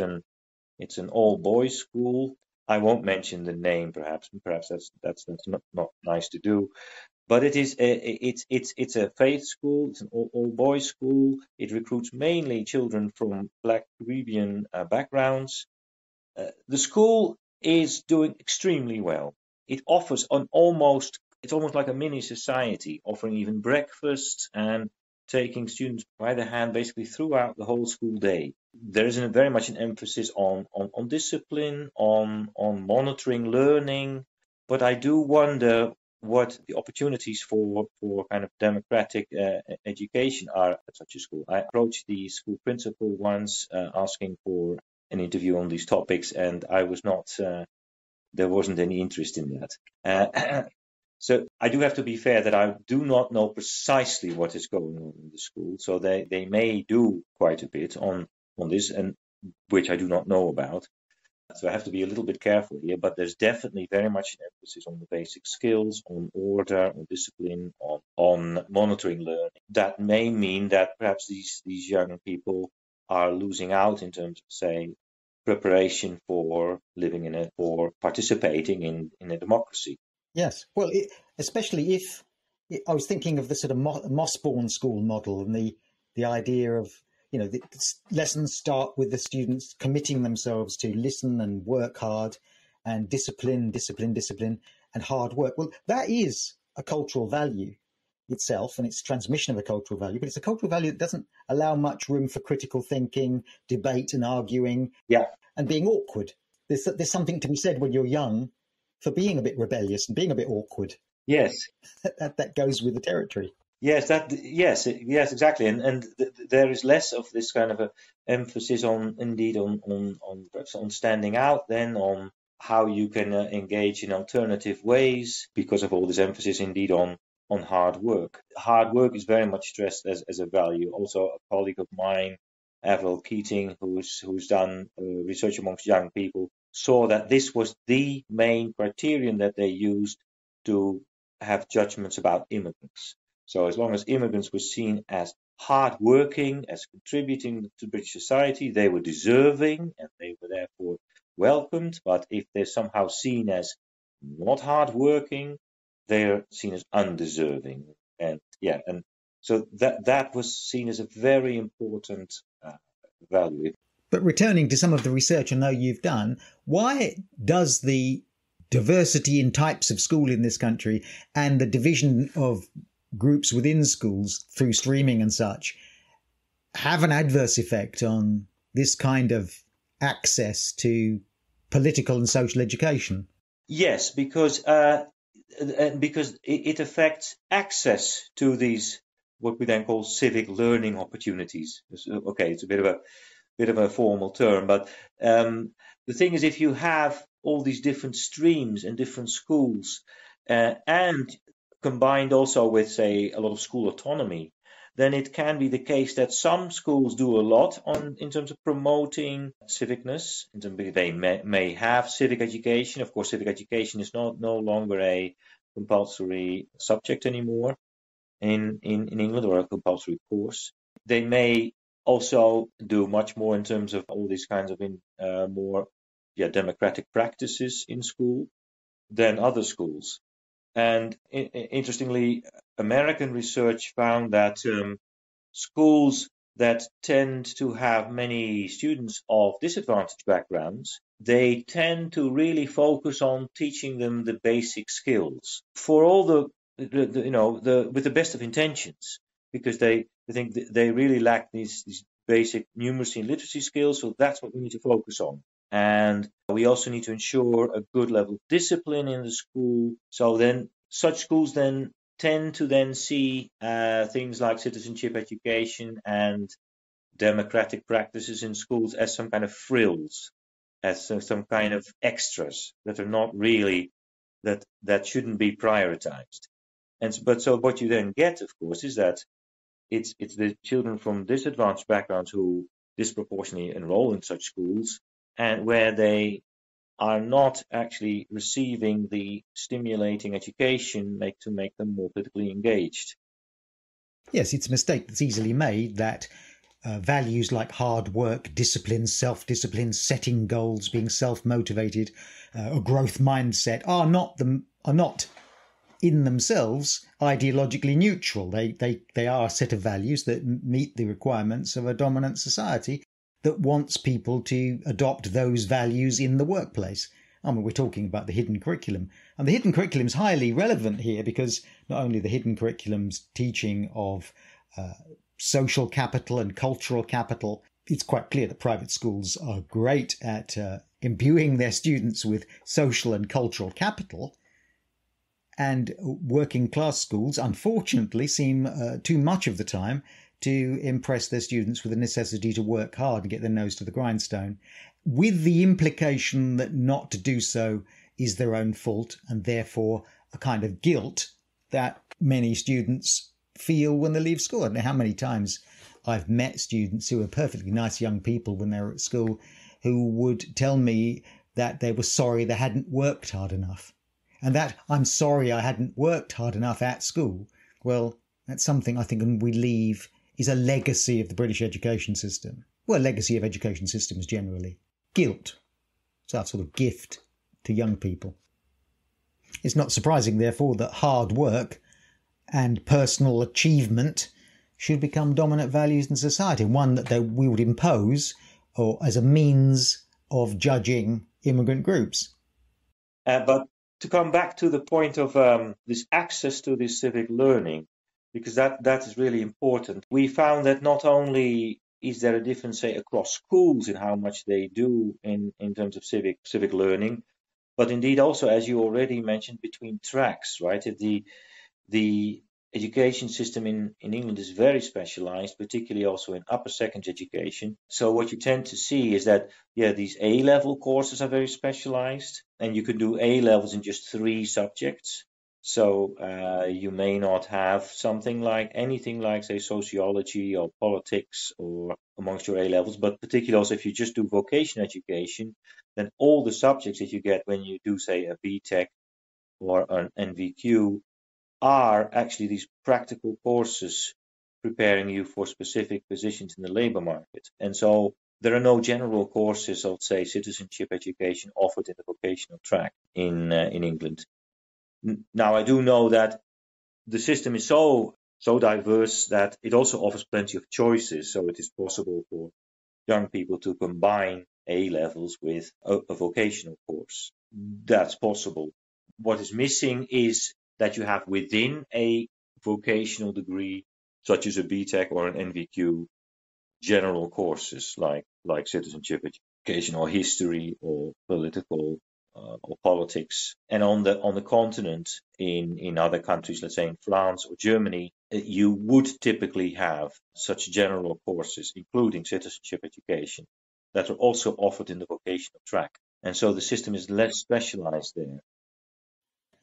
an all boys school. I won't mention the name, perhaps that's not nice to do. But it's a faith school. It's an all boys school. It recruits mainly children from Black Caribbean backgrounds. The school is doing extremely well. It offers it's almost like a mini society, offering even breakfast and taking students by the hand basically throughout the whole school day. There is very much an emphasis on discipline, on monitoring learning, but I do wonder what the opportunities for kind of democratic education are at such a school. I approached the school principal once asking for an interview on these topics, and I was not, there wasn't any interest in that. So I do have to be fair that I do not know precisely what is going on in the school. So they may do quite a bit on this, and which I do not know about. So I have to be a little bit careful here, but there's definitely very much an emphasis on the basic skills, on order, on discipline, on monitoring learning. That may mean that perhaps these young people are losing out in terms of, say, preparation for for participating in a democracy. Yes, well, especially if I was thinking of the sort of Mossbourne school model and the idea of, the lessons start with the students committing themselves to listen and work hard and discipline and hard work. Well, that is a cultural value itself, and it's transmission of a cultural value, but it's a cultural value that doesn't allow much room for critical thinking, debate and arguing, and being awkward. There's something to be said when you're young for being a bit rebellious and being a bit awkward. Yes. that goes with the territory. Yes, exactly, and there is less of this kind of a emphasis on standing out than on how you can engage in alternative ways, because of all this emphasis indeed on hard work. Hard work is very much stressed as a value. Also, a colleague of mine, Avril Keating, who's done research amongst young people, saw that this was the main criterion that they used to have judgments about immigrants. So as long as immigrants were seen as hard-working, as contributing to British society, they were deserving and they were therefore welcomed. But if they're somehow seen as not hard-working, they're seen as undeserving. And so that was seen as a very important value. But returning to some of the research I know you've done, why does the diversity in types of school in this country and the division of groups within schools through streaming and such have an adverse effect on this kind of access to political and social education? Yes, because it affects access to these what we then call civic learning opportunities. Okay, it's a bit of a formal term, but the thing is, if you have all these different streams and different schools, and combined also with, say, a lot of school autonomy, then it can be the case that some schools do a lot in terms of promoting civicness. In terms of they may have civic education. Of course, civic education is no longer a compulsory subject anymore in England, or a compulsory course. They may also do much more in terms of all these kinds of more democratic practices in school than other schools. And interestingly, American research found that schools that tend to have many students of disadvantaged backgrounds, they tend to really focus on teaching them the basic skills for all with the best of intentions, because they think they really lack these basic numeracy and literacy skills. So that's what we need to focus on. And we also need to ensure a good level of discipline in the school. So then such schools then tend to see things like citizenship education and democratic practices in schools as some kind of frills, as some kind of extras that are not really, that shouldn't be prioritized. But what you then get, of course, is that it's the children from disadvantaged backgrounds who disproportionately enroll in such schools, and where they are not actually receiving the stimulating education to make them more politically engaged. Yes, it's a mistake that's easily made that values like hard work, discipline, self-discipline, setting goals, being self-motivated, a growth mindset are not in themselves ideologically neutral. They are a set of values that meet the requirements of a dominant society that wants people to adopt those values in the workplace. I mean, we're talking about the hidden curriculum. And the hidden curriculum is highly relevant here because not only the hidden curriculum's teaching of social capital and cultural capital, it's quite clear that private schools are great at imbuing their students with social and cultural capital. And working class schools, unfortunately, seem too much of the time to impress their students with the necessity to work hard and get their nose to the grindstone, with the implication that not to do so is their own fault, and therefore a kind of guilt that many students feel when they leave school. I don't know how many times I've met students who are perfectly nice young people when they were at school who would tell me that they were sorry they hadn't worked hard enough. And that I'm sorry I hadn't worked hard enough at school. Well, that's something I think when we leave is a legacy of the British education system. Well, legacy of education systems generally. Guilt. It's our sort of gift to young people. It's not surprising, therefore, that hard work and personal achievement should become dominant values in society, one that we would impose or as a means of judging immigrant groups. But to come back to the point of this access to this civic learning, because that is really important. We found that not only is there a difference, say, across schools in how much they do in terms of civic learning, but indeed also, as you already mentioned, between tracks, right? The education system in England is very specialized, particularly also in upper secondary education. So what you tend to see is that, these A-level courses are very specialized, and you can do A-levels in just 3 subjects. So you may not have anything like, say, sociology or politics or amongst your A-levels, but particularly also if you just do vocational education, then all the subjects that you get when you do, say, a BTEC or an NVQ are actually these practical courses preparing you for specific positions in the labor market. And so there are no general courses of, say, citizenship education offered in the vocational track in England. Now, I do know that the system is so diverse that it also offers plenty of choices. So it is possible for young people to combine A levels with a vocational course. That's possible. What is missing is that you have within a vocational degree, such as a BTEC or an NVQ, general courses like citizenship education or history or political or politics. And on the continent, in other countries, let's say in France or Germany, you would typically have such general courses, including citizenship education, that are also offered in the vocational track. And so the system is less specialized there.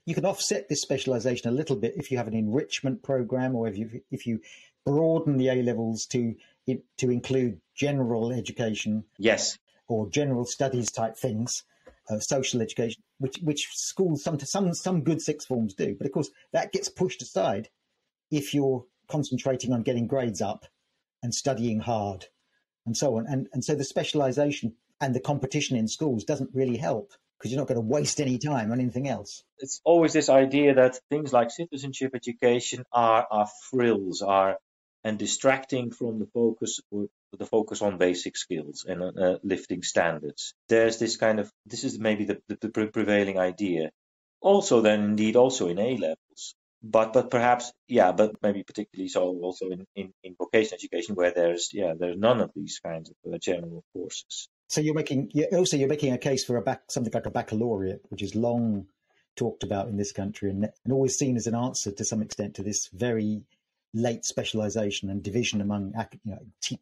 You can offset this specialization a little bit if you have an enrichment program, or if you broaden the A levels to include general education. Yes. Or general studies type things, social education, which schools, some good sixth forms do. But of course, that gets pushed aside if you're concentrating on getting grades up and studying hard and so on. And so the specialization and the competition in schools doesn't really help, because you're not going to waste any time on anything else. It's always this idea that things like citizenship education are frills, and distracting from the focus on basic skills and lifting standards. There's this this is maybe the prevailing idea. Also then indeed also in A levels, but perhaps, but maybe particularly so also in vocational education, where there's none of these kinds of general courses. So you're making a case for something like a baccalaureate, which is long talked about in this country and always seen as an answer to some extent to this very late specialization and division among,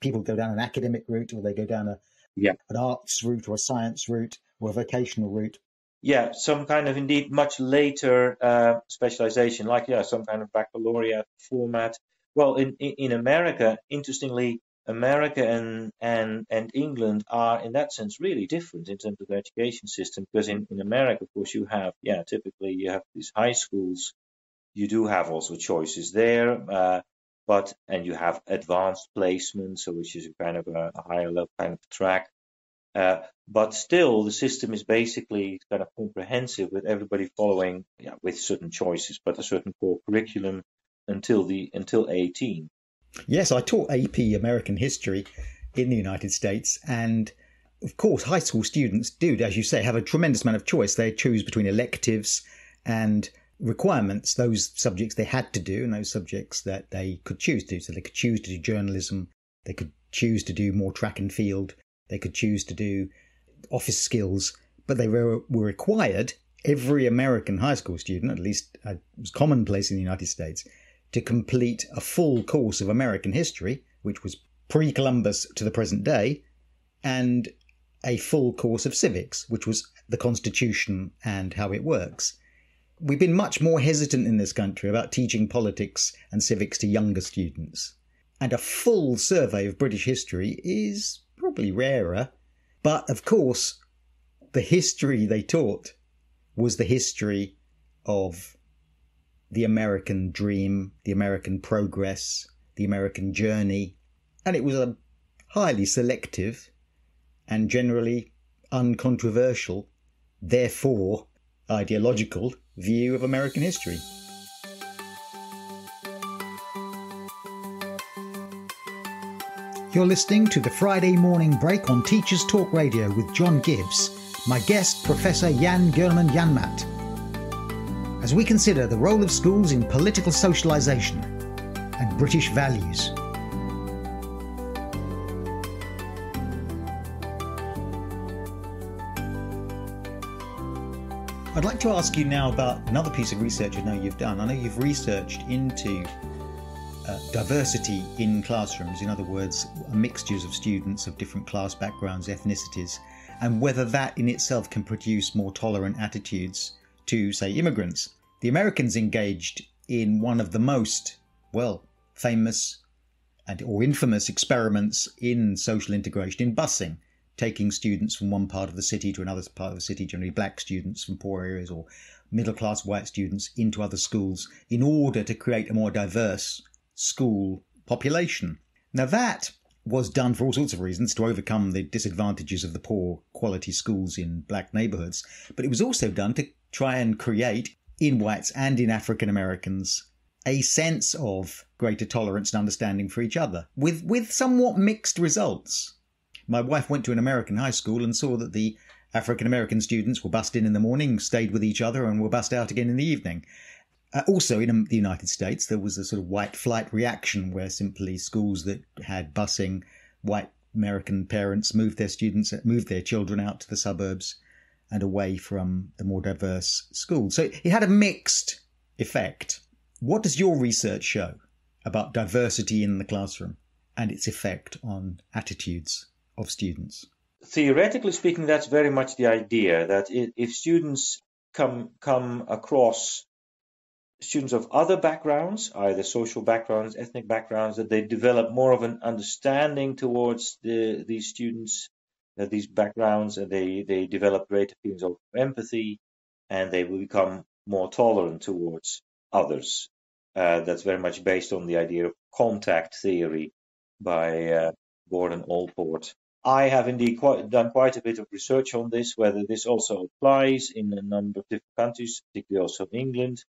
people go down an academic route, or they go down an arts route or a science route or a vocational route. Yeah, some kind of indeed much later specialization, like some kind of baccalaureate format. Well, in America, interestingly, America and England are in that sense really different in terms of their education system, because in America, of course, you have typically you have these high schools. You do have also choices there, and you have advanced placement, so which is a kind of a higher level kind of track. But still, the system is basically kind of comprehensive, with everybody following with certain choices, but a certain core curriculum until 18. Yes, I taught AP American history in the United States, and of course, high school students do, as you say, have a tremendous amount of choice. They choose between electives and requirements, those subjects they had to do and those subjects that they could choose to do. So they could choose to do journalism, they could choose to do more track and field, they could choose to do office skills, but they were required, every American high school student, at least it was commonplace in the United States, to complete a full course of American history, which was pre-Columbus to the present day, and a full course of civics, which was the Constitution and how it works. We've been much more hesitant in this country about teaching politics and civics to younger students. And a full survey of British history is probably rarer. But of course, the history they taught was the history of the American dream, the American progress, the American journey. And it was a highly selective and generally uncontroversial, therefore ideological view of American history. You're listening to the Friday morning break on Teachers Talk Radio with John Gibbs, my guest Professor Jan German Janmaat, as we consider the role of schools in political socialisation and British values. I'd like to ask you now about another piece of research I know you've done. I know you've researched into diversity in classrooms, in other words, mixtures of students of different class backgrounds, ethnicities, and whether that in itself can produce more tolerant attitudes to, say, immigrants. The Americans engaged in one of the most, famous or infamous experiments in social integration, in busing, taking students from one part of the city to another part of the city, generally black students from poor areas or middle-class white students, into other schools in order to create a more diverse school population. Now that was done for all sorts of reasons, to overcome the disadvantages of the poor quality schools in black neighbourhoods, but it was also done to try and create, in whites and in African Americans, a sense of greater tolerance and understanding for each other, with somewhat mixed results. My wife went to an American high school and saw that the African-American students were bussed in the morning, stayed with each other, and were bussed out again in the evening. Also, in the United States, there was a sort of white flight reaction where simply schools that had busing, white American parents moved their children out to the suburbs and away from the more diverse schools. So it had a mixed effect. What does your research show about diversity in the classroom and its effect on attitudes of students? Theoretically speaking, that's very much the idea, that if students come across students of other backgrounds, either social backgrounds, ethnic backgrounds, that they develop more of an understanding towards these students, these backgrounds, and they develop greater feelings of empathy, and they will become more tolerant towards others. That's very much based on the idea of contact theory by Gordon Allport. I have indeed done quite a bit of research on this, whether this also applies in a number of different countries, particularly also in England.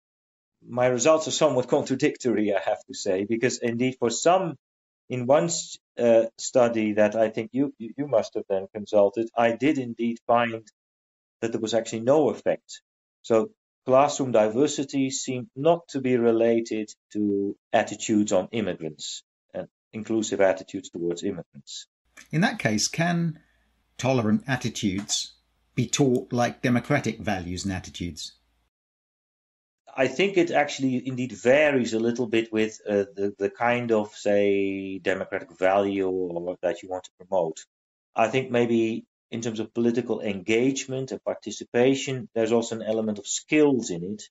My results are somewhat contradictory, I have to say, because indeed for some, in one study that I think you must have then consulted, I did indeed find that there was actually no effect. So classroom diversity seemed not to be related to attitudes on immigrants and inclusive attitudes towards immigrants. In that case, can tolerant attitudes be taught like democratic values and attitudes? I think it actually indeed varies a little bit with the kind of, say, democratic value or that you want to promote. I think maybe in terms of political engagement and participation, there's also an element of skills in it,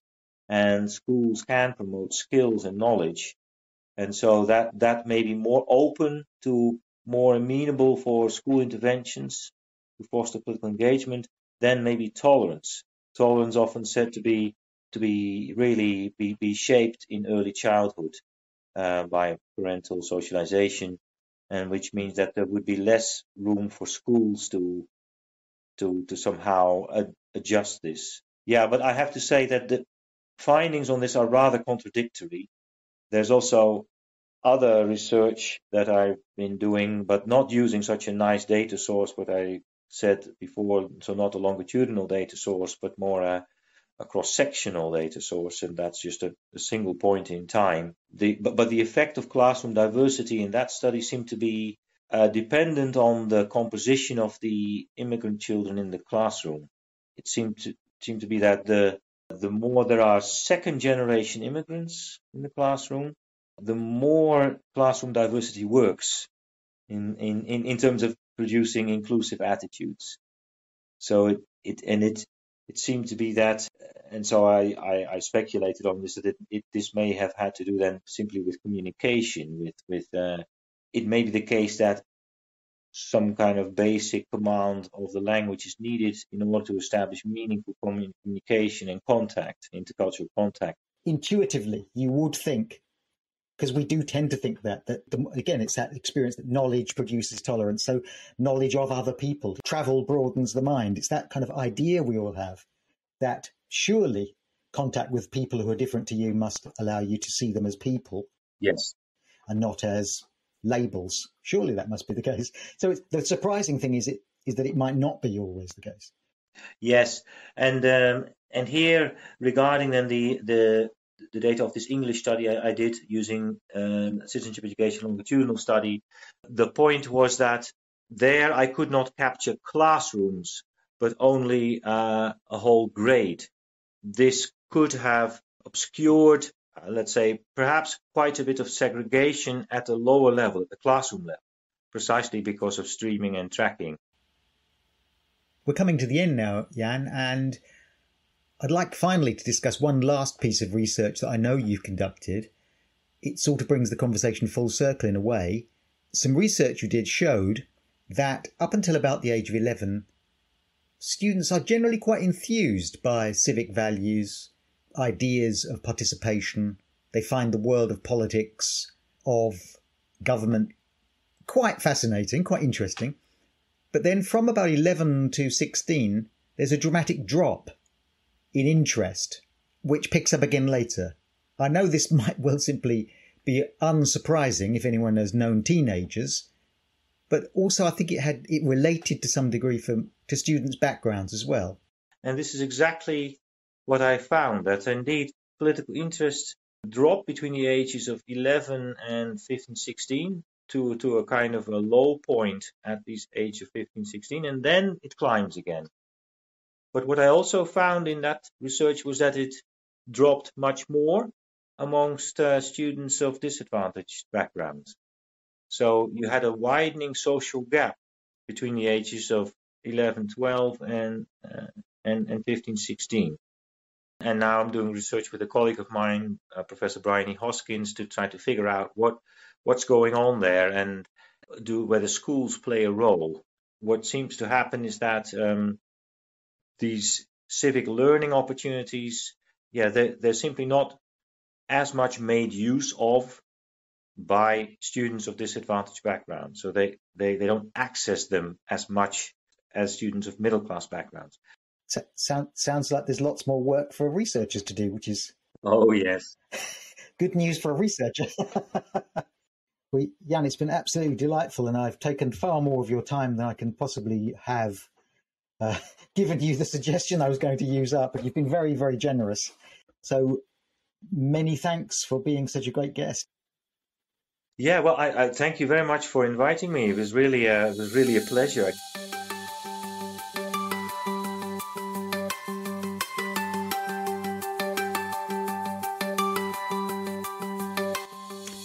and schools can promote skills and knowledge. And so that may be more open to, more amenable for school interventions to foster political engagement than maybe tolerance. Tolerance often said to be really shaped in early childhood by parental socialization, and which means that there would be less room for schools to somehow adjust this. Yeah, but I have to say that the findings on this are rather contradictory. There's also other research that I've been doing, but not using such a nice data source, what I said before, so not a longitudinal data source, but more a cross-sectional data source, and that's just a single point in time. But the effect of classroom diversity in that study seemed to be dependent on the composition of the immigrant children in the classroom. It seemed to be that the more there are second-generation immigrants in the classroom, the more classroom diversity works in terms of producing inclusive attitudes. So it seemed to be that, and so I speculated on this, that this may have had to do then simply with communication, with it may be the case that some kind of basic command of the language is needed in order to establish meaningful communication and contact, intercultural contact. Intuitively, you would think, because we do tend to think that again, it's that experience that knowledge produces tolerance. So knowledge of other people, travel broadens the mind. It's that kind of idea we all have, that surely contact with people who are different to you must allow you to see them as people. Yes. And not as labels. Surely that must be the case. So the surprising thing is that it might not be always the case. Yes, and here regarding then the data of this English study I did using citizenship education longitudinal study, the point was that there I could not capture classrooms, but only a whole grade. This could have obscured, let's say, perhaps quite a bit of segregation at a lower level, at the classroom level, precisely because of streaming and tracking. We're coming to the end now, Jan, and I'd like finally to discuss one last piece of research that I know you've conducted. It sort of brings the conversation full circle in a way. Some research you did showed that up until about the age of 11, students are generally quite enthused by civic values, ideas of participation. They find the world of politics, of government quite fascinating, quite interesting. But then from about 11 to 16, there's a dramatic drop in interest, which picks up again later. I know this might well simply be unsurprising if anyone has known teenagers, but also I think it related to some degree to students' backgrounds as well. And this is exactly what I found, that indeed political interest dropped between the ages of 11 and 15, 16 to a kind of a low point at this age of 15, 16, and then it climbs again. But what I also found in that research was that it dropped much more amongst students of disadvantaged backgrounds. So you had a widening social gap between the ages of 11, 12 and 15, 16. And now I'm doing research with a colleague of mine, Professor Brian E. Hoskins, to try to figure out what's going on there and whether schools play a role. What seems to happen is that these civic learning opportunities, they're simply not as much made use of by students of disadvantaged backgrounds. So they don't access them as much as students of middle class backgrounds. Sounds like there's lots more work for researchers to do, which is yes, good news for a researcher. Well, Jan, it's been absolutely delightful, and I've taken far more of your time than I can possibly have given you the suggestion I was going to use up, but you've been very, very generous. So many thanks for being such a great guest. Yeah, well, I thank you very much for inviting me. It was really a pleasure.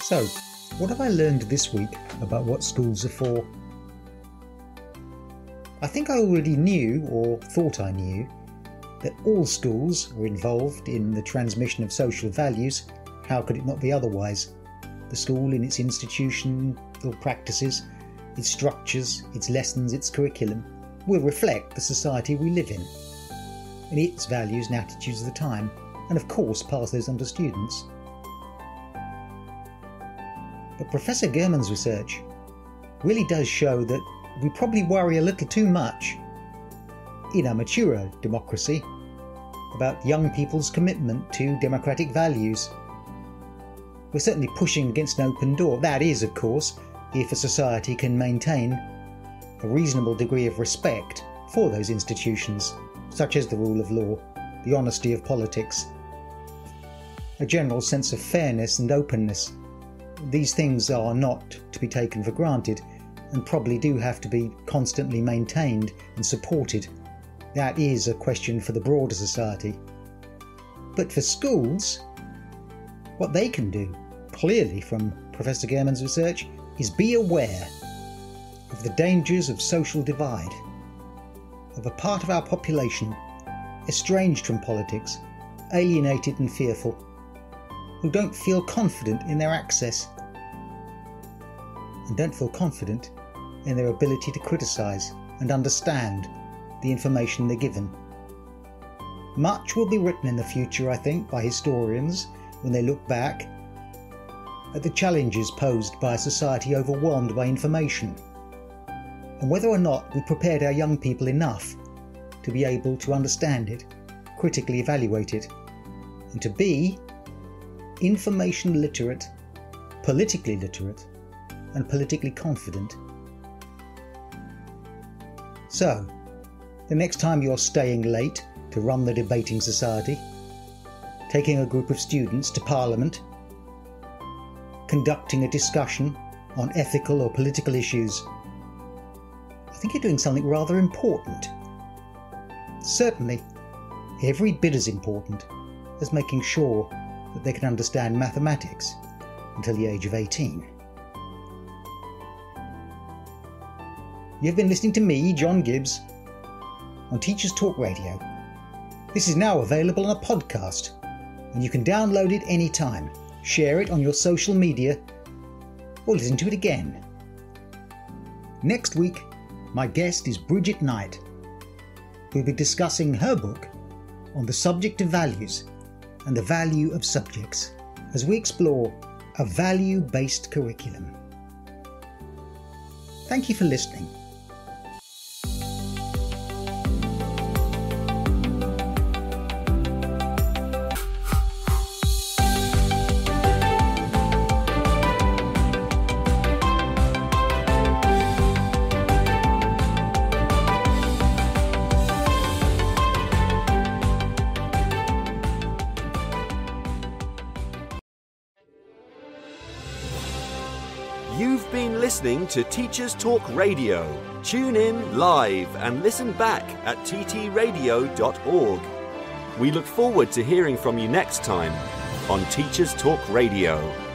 So, what have I learned this week about what schools are for? I think I already knew, or thought I knew, that all schools are involved in the transmission of social values. How could it not be otherwise? The school in its institutional practices, its structures, its lessons, its curriculum will reflect the society we live in, and its values and attitudes of the time, and of course pass those on to students. But Professor German's research really does show that we probably worry a little too much in a mature democracy about young people's commitment to democratic values. We're certainly pushing against an open door. That is, of course, if a society can maintain a reasonable degree of respect for those institutions, such as the rule of law, the honesty of politics, a general sense of fairness and openness. These things are not to be taken for granted and probably do have to be constantly maintained and supported. That is a question for the broader society. But for schools, what they can do, clearly from Professor German's research, is be aware of the dangers of social divide, of a part of our population estranged from politics, alienated and fearful, who don't feel confident in their access and don't feel confident in their ability to criticise and understand the information they're given. Much will be written in the future, I think, by historians when they look back at the challenges posed by a society overwhelmed by information, and whether or not we prepared our young people enough to be able to understand it, critically evaluate it, and to be information literate, politically literate, and politically confident. So, the next time you're staying late to run the debating society, taking a group of students to Parliament, conducting a discussion on ethical or political issues, I think you're doing something rather important. Certainly, every bit as important as making sure that they can understand mathematics until the age of 18. You've been listening to me, John Gibbs, on Teachers Talk Radio. This is now available on a podcast, and you can download it anytime, share it on your social media, or listen to it again. Next week, my guest is Bridget Knight, who'll be discussing her book on the subject of values and the value of subjects as we explore a value-based curriculum. Thank you for listening. You've been listening to Teachers Talk Radio. Tune in live and listen back at ttradio.org. We look forward to hearing from you next time on Teachers Talk Radio.